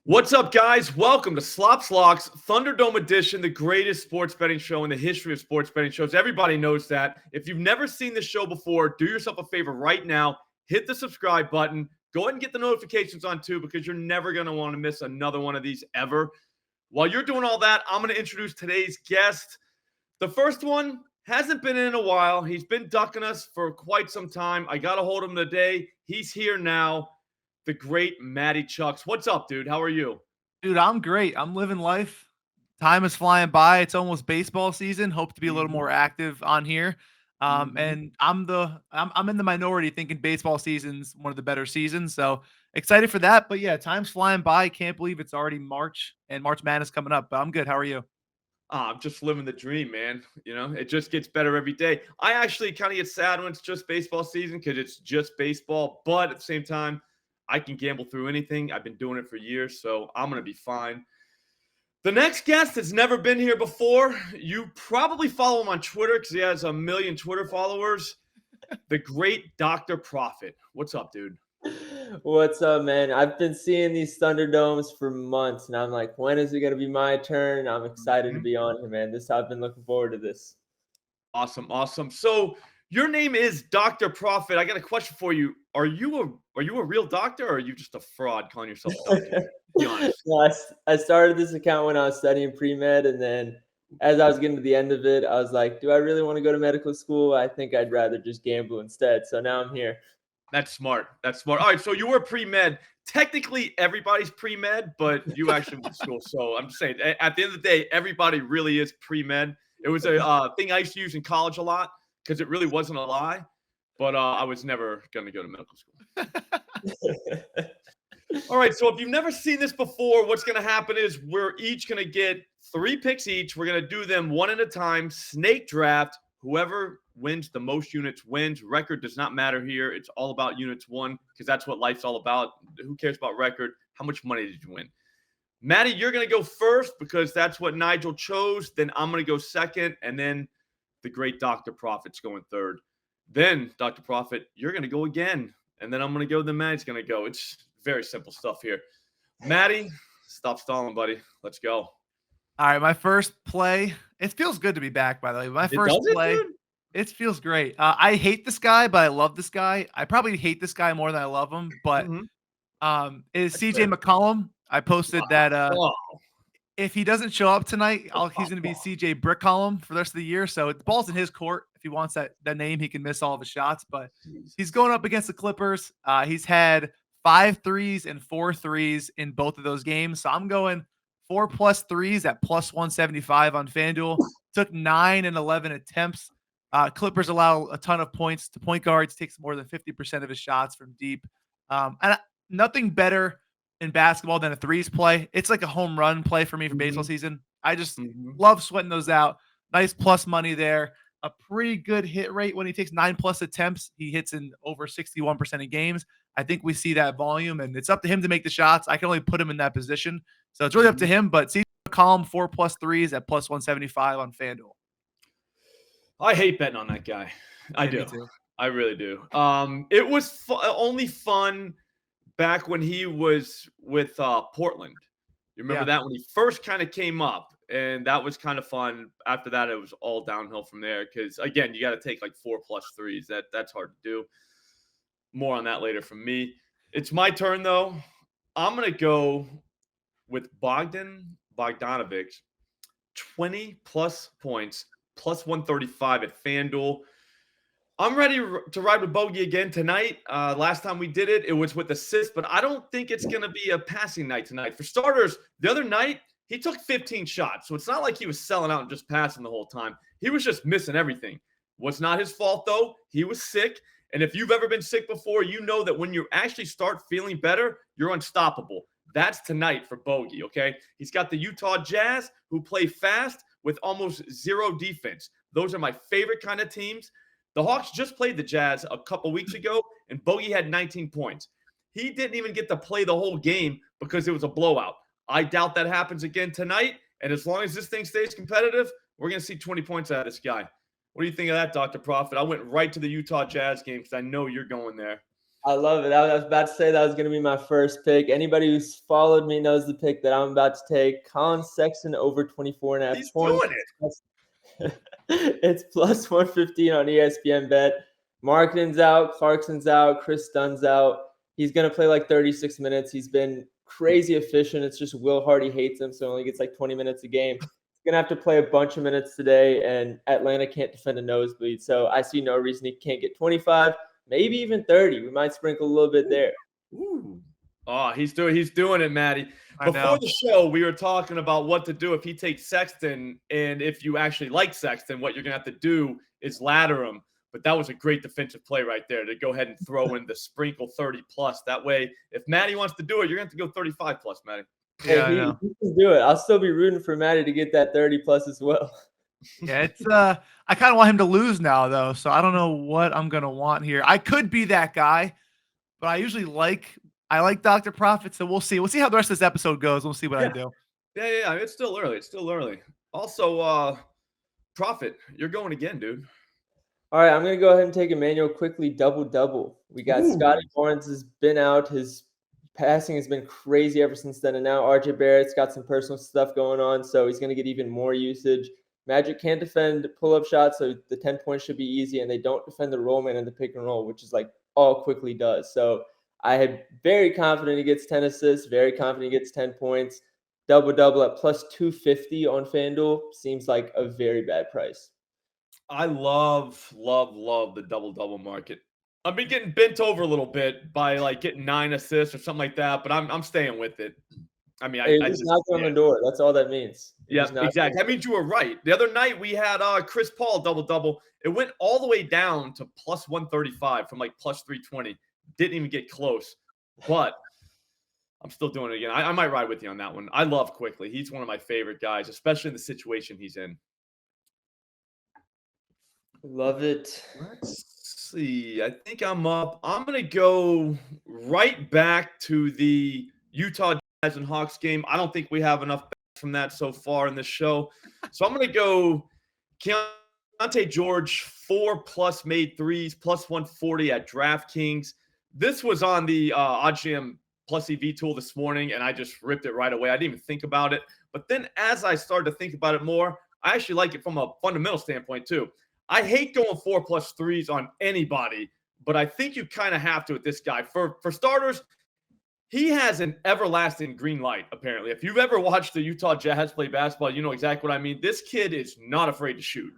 What's up, guys? Welcome to Slop Slocks Thunderdome edition, the greatest sports betting show in the history of sports betting shows. Everybody knows that. If you've never seen this show before, do yourself a favor right now. Hit the subscribe button. Go ahead and get the notifications on too, because you're never going to want to miss another one of these ever. While you're doing all that, I'm going to introduce today's guest. The first one hasn't been in a while. He's been ducking us for quite some time. I got a hold of him today. He's here now. The great Matty Chucks. What's up, dude? How are you? Dude, I'm great. I'm living life. Time is flying by. It's almost baseball season. Hope to be a little more active on here. And I'm in the minority thinking baseball season's one of the better seasons. So excited for that. But yeah, time's flying by. Can't believe it's already March and March Madness coming up. But I'm good. How are you? I'm just living the dream, man. You know, it just gets better every day. I actually kind of get sad when it's just baseball season because it's just baseball. But at the same time, I can gamble through anything. I've been doing it for years, so I'm going to be fine. The next guest has never been here before. You probably follow him on Twitter because he has 1 million Twitter followers. The great Dr. Profit. What's up, dude? What's up, man? I've been seeing these Thunderdomes for months, and I'm like, when is it going to be my turn? I'm excited to be on here, man. I've been looking forward to this. Awesome. So your name is Dr. Profit. I got a question for you. Are you a real doctor, or are you just a fraud calling yourself a doctor? Be honest. No, I started this account when I was studying pre-med, and then as I was getting to the end of it, I was like, do I really want to go to medical school? I think I'd rather just gamble instead. So now I'm here. That's smart. All right, so you were pre-med. Technically, everybody's pre-med, but you actually went to school. So I'm just saying, at the end of the day, everybody really is pre-med. It was a thing I used to use in college a lot because it really wasn't a lie. But I was never going to go to medical school. All right, so if you've never seen this before, what's going to happen is we're each going to get 3 picks each. We're going to do them one at a time, snake draft. Whoever wins the most units wins. Record does not matter here. It's all about units won because that's what life's all about. Who cares about record? How much money did you win? Matty, you're going to go first because that's what Nigel chose. Then I'm going to go second, and then the great Dr. Profit's going third. Then, Dr. Profit, you're going to go again. And then I'm going to go, then Matty's going to go. It's very simple stuff here. Matty, stop stalling, buddy. Let's go. All right, my first play. It feels good to be back, by the way. My first play, it feels great. I hate this guy, but I love this guy. I probably hate this guy more than I love him. But is CJ McCollum. I posted that if he doesn't show up tonight, he's going to be CJ Brickcollum for the rest of the year. So the ball's in his court. If he wants that name, he can miss all of his shots. But he's going up against the Clippers. He's had 5 threes and 4 threes in both of those games. So I'm going 4+ threes at +175 on FanDuel. Took 9 and 11 attempts. Clippers allow a ton of points to point guards. Takes more than 50% of his shots from deep. And nothing better in basketball than a threes play. It's like a home run play for me for baseball season. I just love sweating those out. Nice plus money there. A pretty good hit rate when he takes 9+ attempts. He hits in over 61% of games. I think we see that volume, and it's up to him to make the shots. I can only put him in that position. So it's really up to him, but see McCollum 4+ threes at +175 on FanDuel. I hate betting on that guy. I do. I really do. It was only fun back when he was with Portland. You remember that when he first kind of came up, and that was kind of fun. After that, it was all downhill from there because, again, you got to take like 4+ threes. That's hard to do. More on that later from me. It's my turn, though. I'm going to go with Bogdanovic, 20+ points, +135 at FanDuel. I'm ready to ride with Bogey again tonight. Last time we did it, it was with assists, but I don't think it's going to be a passing night tonight. For starters, the other night, he took 15 shots, so it's not like he was selling out and just passing the whole time. He was just missing everything. Was not his fault, though. He was sick, and if you've ever been sick before, you know that when you actually start feeling better, you're unstoppable. That's tonight for Bogey, okay? He's got the Utah Jazz, who play fast with almost zero defense. Those are my favorite kind of teams. The Hawks just played the Jazz a couple weeks ago, and Bogey had 19 points. He didn't even get to play the whole game because it was a blowout. I doubt that happens again tonight, and as long as this thing stays competitive, we're going to see 20 points out of this guy. What do you think of that, Dr. Profit? I went right to the Utah Jazz game because I know you're going there. I love it. I was about to say that was going to be my first pick. Anybody who's followed me knows the pick that I'm about to take. Colin Sexton over 24.5 He's points. doing it. It's plus 115 on ESPN Bet. Markkanen's out. Clarkson's out. Chris Dunn's out. He's going to play like 36 minutes. He's been crazy efficient. It's just Will Hardy hates him, so he only gets like 20 minutes a game. He's going to have to play a bunch of minutes today, and Atlanta can't defend a nosebleed. So I see no reason he can't get 25. Maybe even 30. We might sprinkle a little bit there. Ooh. Oh, he's doing it, Matty. I Before know. the show, we were talking about what to do if he takes Sexton, and if you actually like Sexton, what you're going to have to do is ladder him. But that was a great defensive play right there to go ahead and throw in the sprinkle 30+. That way, if Matty wants to do it, you're going to have to go 35+, Matty. Yeah, he can do it. I'll still be rooting for Matty to get that 30+ as well. Yeah, it's I kind of want him to lose now though, so I don't know what I'm gonna want here. I could be that guy, but I usually like Dr. Profit, so we'll see. We'll see how the rest of this episode goes. We'll see what I do. Yeah. It's still early. Also, Profit, you're going again, dude. All right, I'm going to go ahead and take Emmanuel quickly double-double. We got Scotty Barnes has been out. His passing has been crazy ever since then. And now RJ Barrett's got some personal stuff going on, so he's going to get even more usage. Magic can't defend pull-up shots, so the 10 points should be easy. And they don't defend the roll man and the pick and roll, which is like all quickly does. So I am very confident he gets 10 assists, very confident he gets 10 points. Double-double at plus 250 on FanDuel seems like a very bad price. I love the double-double market. I've been getting bent over a little bit by like getting 9 assists or something like that, but I'm staying with it. I mean, I just knocked on the door. That's all that means. Yeah, exactly. That means you were right. The other night we had Chris Paul double-double. It went all the way down to plus 135 from like plus 320. Didn't even get close, but I'm still doing it again. I might ride with you on that one. I love Quickly. He's one of my favorite guys, especially in the situation he's in. Love it. Let's see. I think I'm up. I'm going to go right back to the Utah Jazz and Hawks game. I don't think we have enough from that so far in this show. So I'm going to go Keontae George, 4+ made threes, plus 140 at DraftKings. This was on the OddsJam plus EV tool this morning, and I just ripped it right away. I didn't even think about it. But then as I started to think about it more, I actually like it from a fundamental standpoint too. I hate going 4+ threes on anybody, but I think you kind of have to with this guy. For starters, he has an everlasting green light, apparently. If you've ever watched the Utah Jazz play basketball, you know exactly what I mean. This kid is not afraid to shoot.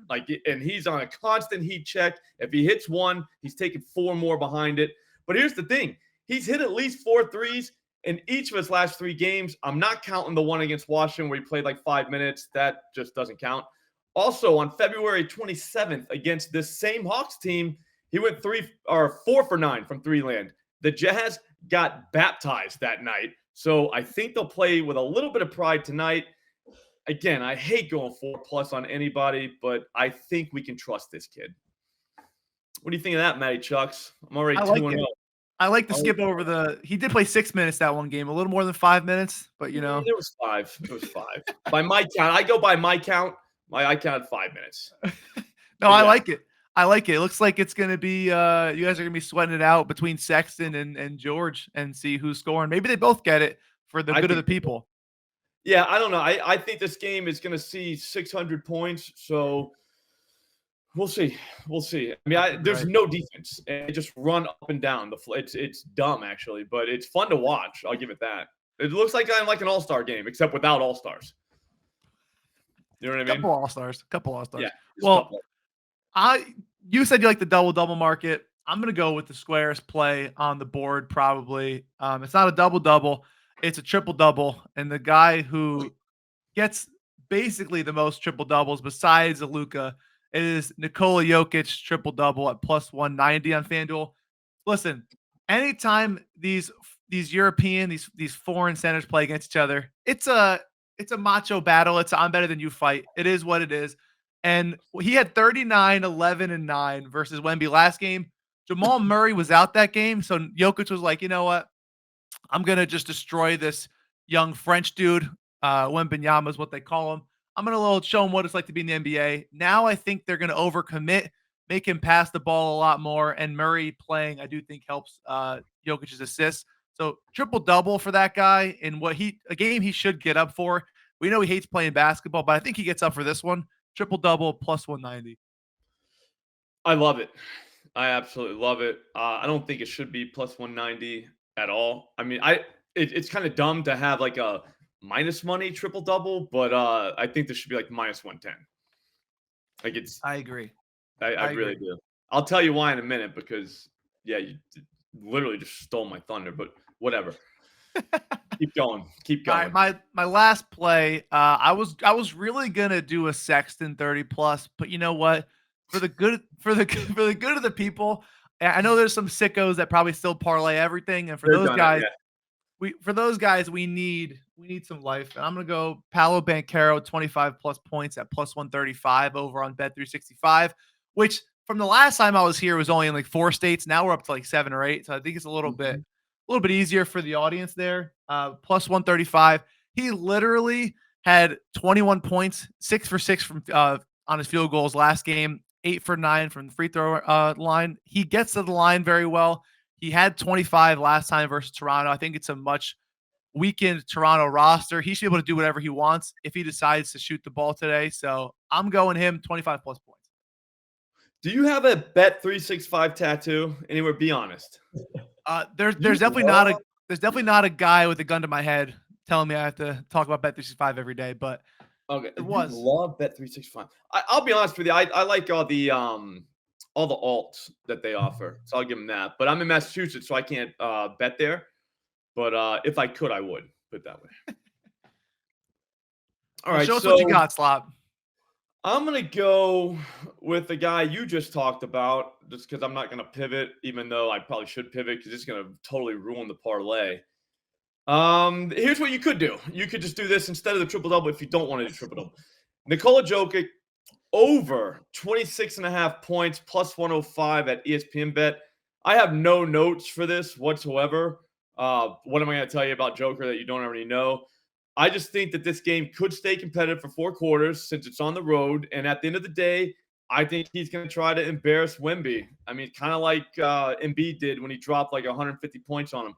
And he's on a constant heat check. If he hits one, he's taking 4 more behind it. But here's the thing. He's hit at least 4 threes in each of his last 3 games. I'm not counting the one against Washington where he played like 5 minutes. That just doesn't count. Also, on February 27th against this same Hawks team, he went 4 for 9 from 3-land. The Jazz got baptized that night, so I think they'll play with a little bit of pride tonight. Again, I hate going 4+ on anybody, but I think we can trust this kid. What do you think of that, Matty Chucks? I'm already 2-0. I like to skip over he did play 6 minutes that one game, a little more than 5 minutes, but you know. It was 5. It was 5. By my count, I go by my count. I counted 5 minutes. No, I like it. I like it. It looks like it's going to be you guys are going to be sweating it out between Sexton and George and see who's scoring. Maybe they both get it for the good of the people. Yeah, I don't know. I think this game is going to see 600 points, so we'll see. We'll see. I mean, there's no defense. They just run up and down. It's dumb, actually, but it's fun to watch. I'll give it that. It looks like an all-star game, except without all-stars. You know what I mean? Couple all-stars. Yeah. Well, you said you like the double-double market. I'm going to go with the squarest play on the board probably. It's not a double-double. It's a triple-double. And the guy who gets basically the most triple-doubles besides Luka is Nikola Jokic triple-double at plus 190 on FanDuel. Listen, anytime these European, these foreign centers play against each other, it's a macho battle. It's I'm better than you fight. It is what it is. And he had 39, 11, and 9 versus Wemby last game. Jamal Murray was out that game. So Jokic was like, you know what? I'm going to just destroy this young French dude. Wembanyama is what they call him. I'm going to show him what it's like to be in the NBA. Now I think they're going to overcommit make him pass the ball a lot more. And Murray playing, I do think helps Jokic's assists. So triple-double for that guy in a game he should get up for. We know he hates playing basketball, but I think he gets up for this one. Triple-double plus 190. I love it. I absolutely love it. I don't think it should be plus 190 at all. I mean, it's kind of dumb to have like a minus money triple-double, but I think this should be like minus 110. Like I agree. I really do. I'll tell you why in a minute because, yeah, you literally just stole my thunder, but whatever. Keep going. All right, my last play, I was really gonna do a Sexton 30 plus, but you know what? For the good of the people, I know there's some sickos that probably still parlay everything, and for those guys, we need some life. And I'm gonna go Paolo Banchero 25 plus points at plus 135 over on Bet365, which from the last time I was here was only in like 4 states. Now we're up to like 7 or 8, so I think it's a little bit easier for the audience there. Plus 135. He literally had 21 points, 6 for 6 from on his field goals last game, 8 for 9 from the free throw line. He gets to the line very well. He had 25 last time versus Toronto. I think it's a much weakened Toronto roster. He should be able to do whatever he wants if he decides to shoot the ball today. So I'm going him 25 plus points. Do you have a Bet365 tattoo anywhere? Be honest. There's definitely not a guy with a gun to my head telling me I have to talk about Bet365 every day, but okay, it was. Love Bet365. I'll be honest with you. I like all the alts that they offer, so I'll give them that. But I'm in Massachusetts, so I can't bet there. But if I could, I would. Put it that way. All right, show us what you got, Slop. I'm going to go with the guy you just talked about just because I'm not going to pivot, even though I probably should pivot because it's going to totally ruin the parlay. Here's what you could do. You could just do this instead of the triple-double if you don't want to do triple-double. Nikola Jokic over 26.5 points plus 105 at ESPN Bet. I have no notes for this whatsoever. What am I going to tell you about Joker that you don't already know? I just think that this game could stay competitive for 4 quarters since it's on the road. And at the end of the day, I think he's going to try to embarrass Wemby. I mean, kind of like Embiid did when he dropped like 150 points on him.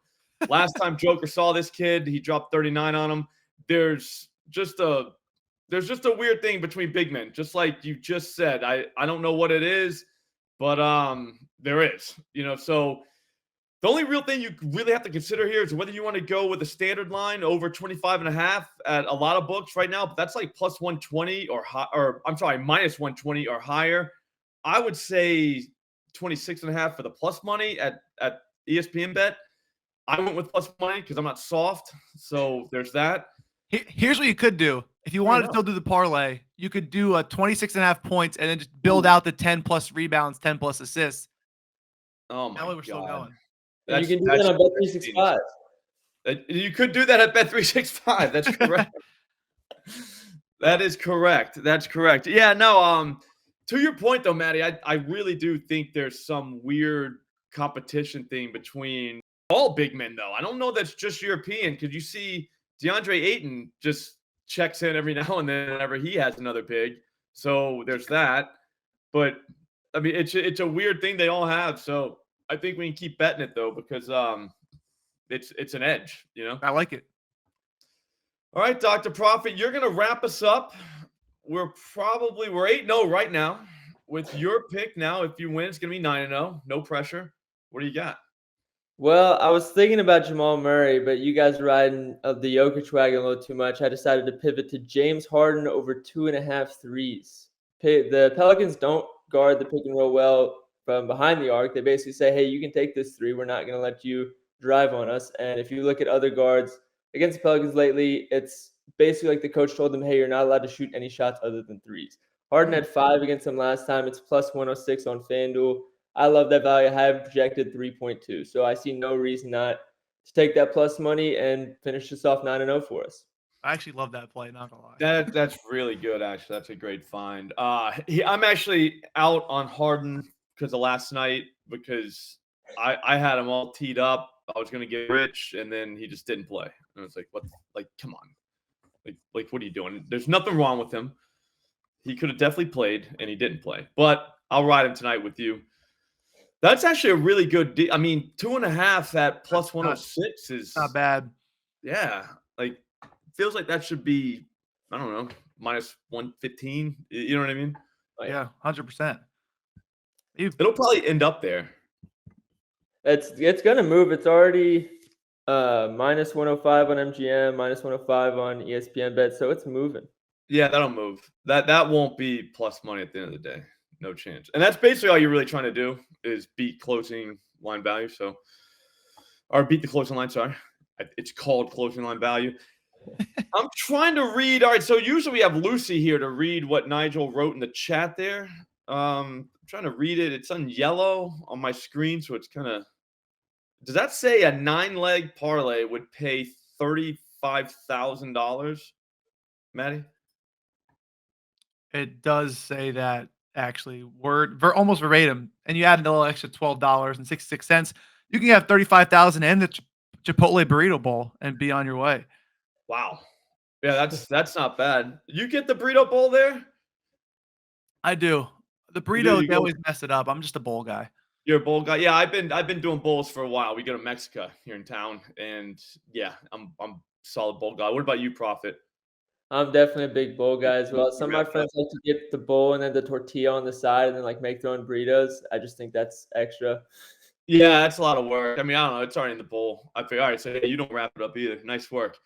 Last time Joker saw this kid, he dropped 39 on him. There's just a weird thing between big men, just like you just said. I don't know what it is, but there is. So the only real thing you really have to consider here is whether you want to go with a standard line over 25.5 at a lot of books right now. But that's like plus 120 minus 120 or higher. I would say 26.5 for the plus money at ESPN Bet. I went with plus money because I'm not soft. So there's that. Here's what you could do. If you wanted to still do the parlay, you could do a 26.5 points and then just build out the 10 plus rebounds, 10 plus assists. Oh my God. We're still going. You can do that on Bet365. You could do that at Bet365. That's correct. That is correct. That's correct. Yeah, no, to your point though, Matty, I really do think there's some weird competition thing between all big men though. I don't know that's just European because you see DeAndre Ayton just checks in every now and then whenever he has another big. So there's that. But I mean, it's a weird thing they all have. So I think we can keep betting it though because it's an edge, I like it. All right, Dr. Profit, you're gonna wrap us up. We're 8-0 right now. With your pick now, if you win, it's gonna be 9-0. No pressure. What do you got? Well, I was thinking about Jamal Murray, but you guys are riding the Jokic wagon a little too much. I decided to pivot to James Harden over 2.5 threes. The Pelicans don't guard the pick and roll well from behind the arc. They basically say, hey, you can take this 3. We're not going to let you drive on us. And if you look at other guards against the Pelicans lately, it's basically like the coach told them, hey, you're not allowed to shoot any shots other than 3s. Harden had 5 against them last time. It's plus 106 on FanDuel. I love that value. I have projected 3.2. So I see no reason not to take that plus money and finish this off 9-0 for us. I actually love that play, not gonna lie. That's really good, actually. That's a great find. I'm actually out on Harden because of last night because I had him all teed up. I was gonna get rich, and then he just didn't play. And I was like, what? Like, come on. Like, what are you doing? There's nothing wrong with him. He could have definitely played, and he didn't play. But I'll ride him tonight with you. That's actually a really good deal. I mean, 2.5 at plus 106 is not bad. Yeah, like feels like that should be, I don't know, minus 115. You know what I mean? Yeah, 100%. It'll probably end up there. It's gonna move. It's already minus 105 on MGM, minus 105 on ESPN bet, so it's moving. Yeah, that'll move. That won't be plus money at the end of the day. No chance. And that's basically all you're really trying to do is beat closing line value. Or beat the closing line, sorry. It's called closing line value. I'm trying to read. All right, so usually we have Lucy here to read what Nigel wrote in the chat there. I'm trying to read it. It's on yellow on my screen, so it's kind of. Does that say a 9-leg parlay would pay $35,000, Matty? It does say that actually, almost verbatim, and you add a little extra $12.66. You can have 35,000 in the Chipotle Burrito Bowl and be on your way. Wow. Yeah, that's not bad. You get the burrito bowl there? I do. The burrito, they always mess it up. I'm just a bowl guy. You're a bowl guy. Yeah, I've been doing bowls for a while. We go to Mexico here in town, and yeah, I'm a solid bowl guy. What about you, Prophet? I'm definitely a big bowl guy as well. Some of my friends like to get the bowl and then the tortilla on the side and then like make their own burritos. I just think that's extra. Yeah, that's a lot of work. I mean, I don't know. It's already in the bowl. I figure, all right, so hey, you don't wrap it up either. Nice work.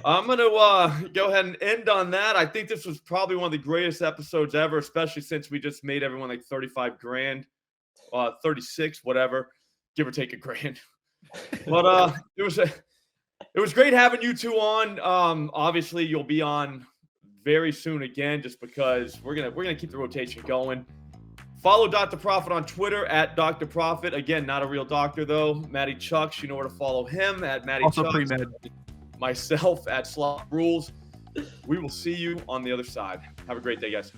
I'm going to go ahead and end on that. I think this was probably one of the greatest episodes ever, especially since we just made everyone like 35 grand, 36, whatever, give or take $1,000. But it was great having you two on. Obviously, you'll be on very soon again, just because we're gonna keep the rotation going. Follow Dr. Prophet on Twitter at Dr. Prophet. Again, not a real doctor though. Matty Chucks, you know where to follow him at Matty also Chucks. Pre-med. Myself at Slot Rules. We will see you on the other side. Have a great day, guys.